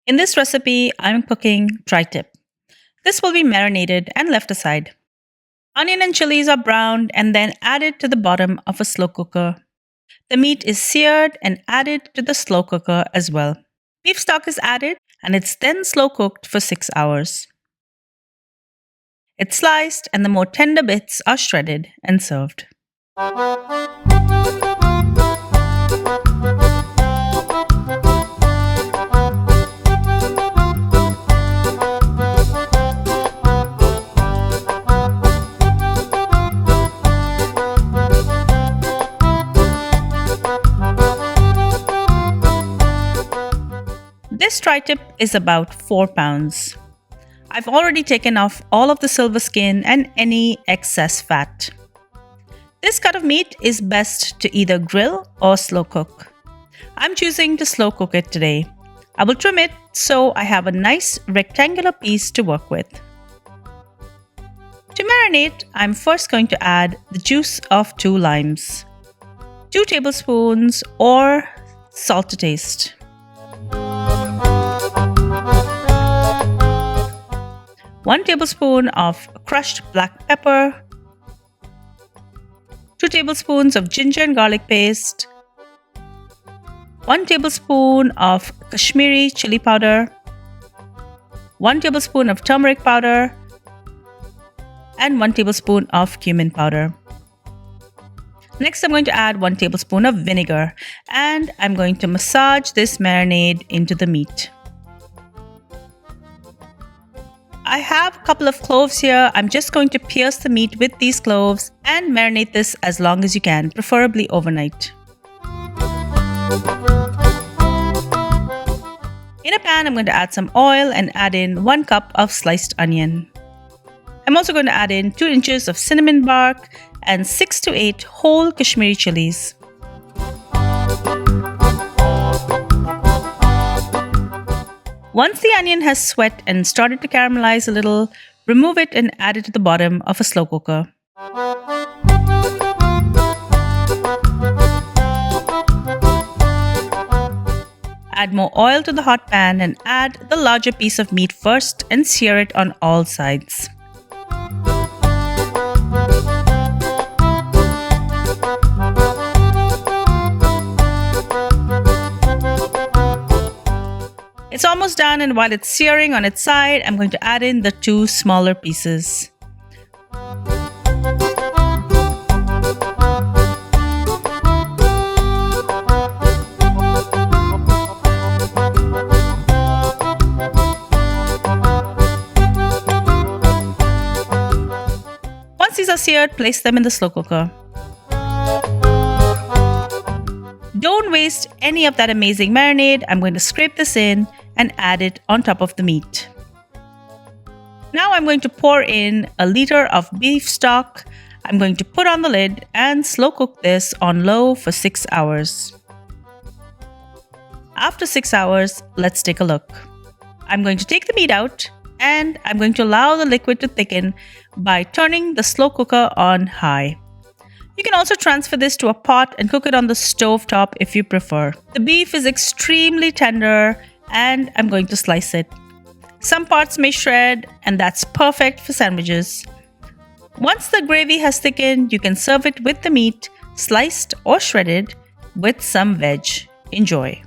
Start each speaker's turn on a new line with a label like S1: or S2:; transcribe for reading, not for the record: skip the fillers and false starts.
S1: In this recipe, I'm cooking tri-tip. This will be marinated and left aside. Onion and chilies are browned and then added to the bottom of a slow cooker. The meat is seared and added to the slow cooker as well. Beef stock is added and it's then slow cooked for 6 hours. It's sliced and the more tender bits are shredded and served. This tri-tip is about 4 pounds. I've already taken off all of the silver skin and any excess fat. This cut of meat is best to either grill or slow cook. I'm choosing to slow cook it today. I will trim it so I have a nice rectangular piece to work with. To marinate, I'm first going to add the juice of 2 limes, 2 tablespoons or salt to taste. 1 tablespoon of crushed black pepper, 2 tablespoons of ginger and garlic paste, 1 tablespoon of Kashmiri Chilli powder, 1 tablespoon of turmeric powder, and 1 tablespoon of cumin powder. Next, I'm going to add 1 tablespoon of vinegar, and I'm going to massage this marinade into the meat. I have a couple of cloves here. I'm just going to pierce the meat with these cloves and marinate this as long as you can, preferably overnight. In a pan, I'm going to add some oil and add in 1 cup of sliced onion. I'm also going to add in 2 inches of cinnamon bark and 6 to 8 whole Kashmiri chilies. Once the onion has sweat and started to caramelize a little, remove it and add it to the bottom of a slow cooker. Add more oil to the hot pan and add the larger piece of meat first and sear it on all sides. It's almost done, and while it's searing on its side, I'm going to add in the 2 smaller pieces. Once these are seared, place them in the slow cooker. Don't waste any of that amazing marinade. I'm going to scrape this in and add it on top of the meat. Now I'm going to pour in a liter of beef stock. I'm going to put on the lid and slow cook this on low for 6 hours. After 6 hours, let's take a look. I'm going to take the meat out and I'm going to allow the liquid to thicken by turning the slow cooker on high. You can also transfer this to a pot and cook it on the stove top if you prefer. The beef is extremely tender and I'm going to slice it. Some parts may shred and that's perfect for sandwiches. Once the gravy has thickened, you can serve it with the meat, sliced or shredded, with some veg. Enjoy.